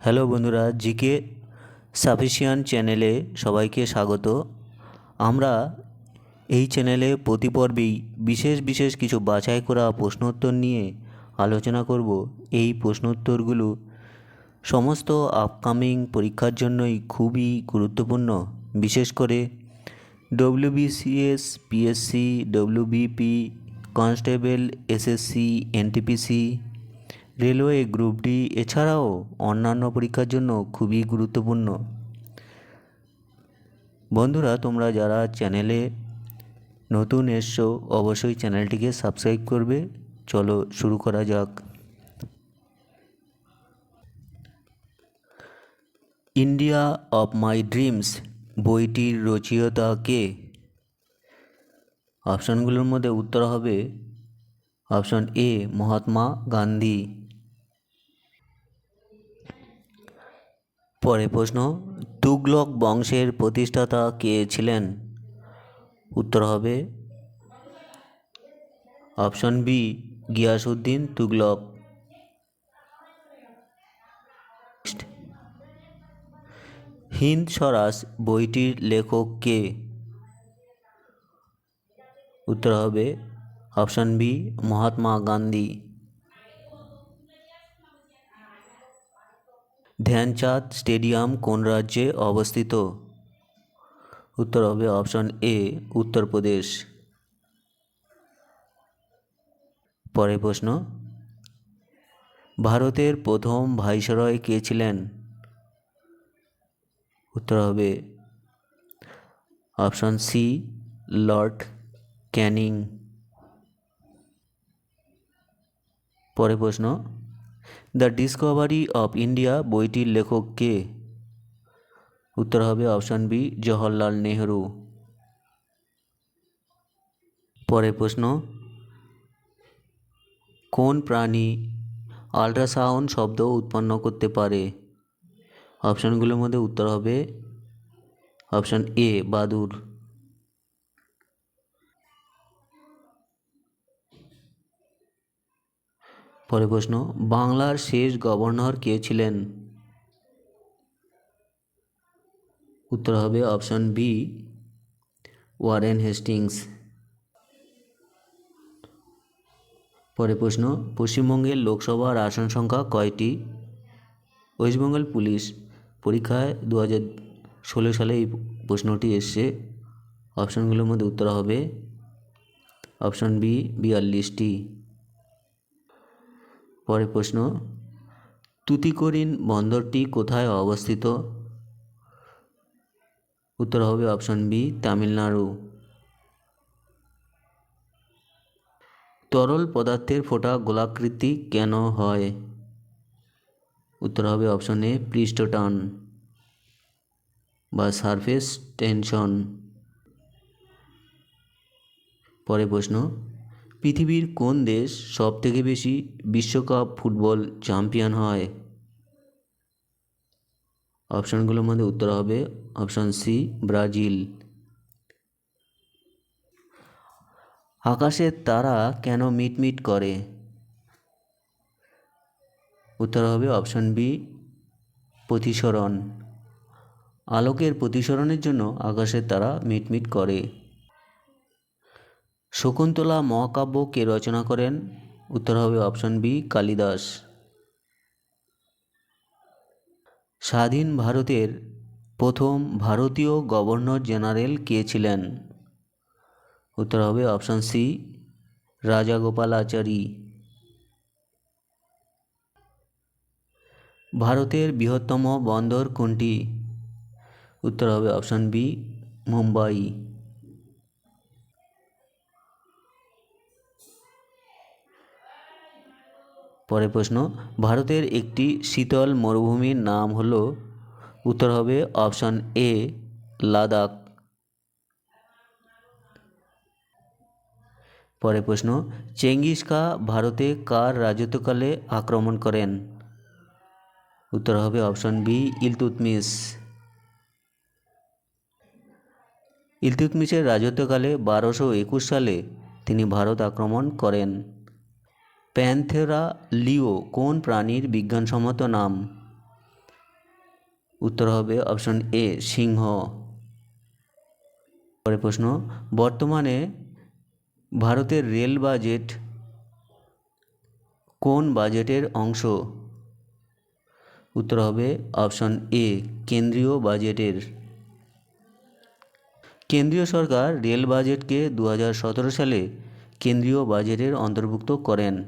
Hello বন্ধুরা, GK sufficient চ্যানেলে সবাইকে স্বাগত। আমরা এই চ্যানেলে প্রতি পর্বেই বিশেষ বিশেষ কিছু বাছাই করা প্রশ্নোত্তর নিয়ে আলোচনা করব। এই প্রশ্নোত্তরগুলো সমস্ত আপকামিং পরীক্ষার জন্যই খুবই গুরুত্বপূর্ণ। বিশেষ করে WBCS, PSC, WBP, constable, SSC, NTPC, railway group D এছাড়াও অন্যান্য পরীক্ষার জন্য খুবই গুরুত্বপূর্ণ। বন্ধুরা, তোমরা যারা চ্যানেলে নতুন এসছো অবশ্যই চ্যানেলটিকে সাবস্ক্রাইব করবে। চলো শুরু করা যাক। ইন্ডিয়া অফ মাই ড্রিমস বইটির রচয়িতা কে? অপশানগুলোর মধ্যে উত্তর হবে অপশান এ মহাত্মা গান্ধী। পরে প্রশ্ন, তুগলক বংশের প্রতিষ্ঠাতা কে ছিলেন? উত্তর হবে অপশন বি গিয়াসউদ্দিন তুগলক। হিন্দ স্বরাজ বইটির লেখক কে? উত্তর হবে option B Mahatma Gandhi. Dhyan Chand stadium কোন রাজ্যে অবস্থিত? উত্তর হবে অপশন এ উত্তরপ্রদেশ। পরের প্রশ্ন, ভারতের প্রথম ভাইসরয় কে ছিলেন? উত্তর হবে অপশন সি লর্ড ক্যানিং। পরের প্রশ্ন, দ্য ডিসকভারি অফ ইন্ডিয়া বইটির লেখক কে? উত্তর হবে অপশন বি জওহরলাল নেহরু। পরের প্রশ্ন, কোন প্রাণী আল্ট্রাসাউন্ড শব্দ উৎপন্ন করতে পারে? অপশানগুলোর মধ্যে উত্তর হবে অপশান এ বাদুড়। পরের প্রশ্ন, বাংলার শেষ গভর্নর কে ছিলেন? উত্তর হবে অপশন বি ওয়ারেন হেস্টিংস। পরের প্রশ্ন, পশ্চিমবঙ্গের লোকসভার আসন সংখ্যা কয়টি? ওয়েস্ট বেঙ্গল পুলিশ পরীক্ষায় 2016 সালে এই প্রশ্নটি এসছে। অপশানগুলোর মধ্যে উত্তর হবে অপশন বি 42টি। পরের প্রশ্ন, তুতিকোরিন বন্দরটি কোথায় অবস্থিত? উত্তর হবে অপশন বি তামিলনাড়ু। তরল পদার্থের ফোঁটা গোলাকৃতি কেন হয়? উত্তর হবে অপশন এ পৃষ্ঠটান বা সারফেস টেনশন। পরের প্রশ্ন, পৃথিবীর কোন দেশ সবথেকে বেশি বিশ্বকাপ ফুটবল চ্যাম্পিয়ন হয়? অপশানগুলোর মধ্যে উত্তর হবে অপশন সি ব্রাজিল। আকাশের তারা কেন মিটমিট করে? উত্তর হবে অপশন বি প্রতিসরণ। আলোকের প্রতিসরণের জন্য আকাশের তারা মিটমিট করে। শকুন্তলা মহাকাব্য কে রচনা করেন? উত্তর হবে অপশন বি কালিদাস। স্বাধীন ভারতের প্রথম ভারতীয় গভর্নর জেনারেল কে ছিলেন? উত্তর হবে অপশন সি রাজাগোপালাচারী। ভারতের বৃহত্তম বন্দর কোনটি? উত্তর হবে অপশন বি মুম্বাই। পরের প্রশ্ন, ভারতের একটি শীতল মরুভূমির নাম হলো? উত্তর হবে অপশন এ লাদাখ। পরের প্রশ্ন, চেঙ্গিস খা ভারতে কার রাজত্বকালে আক্রমণ করেন? উত্তর হবে অপশন বি ইলতুৎমিশ। ইলতুৎমিশের রাজত্বকালে 1221 সালে তিনি ভারত আক্রমণ করেন। প্যান্থেরা লিও কোন প্রাণীর বিজ্ঞানসম্মত নাম? উত্তর হবে অপশন এ সিংহ। পরের প্রশ্ন, বর্তমানে ভারতের রেল বাজেট কোন বাজেটের অংশ? উত্তর হবে অপশন এ কেন্দ্রীয় বাজেটের। কেন্দ্রীয় সরকার রেল বাজেটকে 2017 সালে কেন্দ্রীয় বাজেটের অন্তর্ভুক্ত করেন।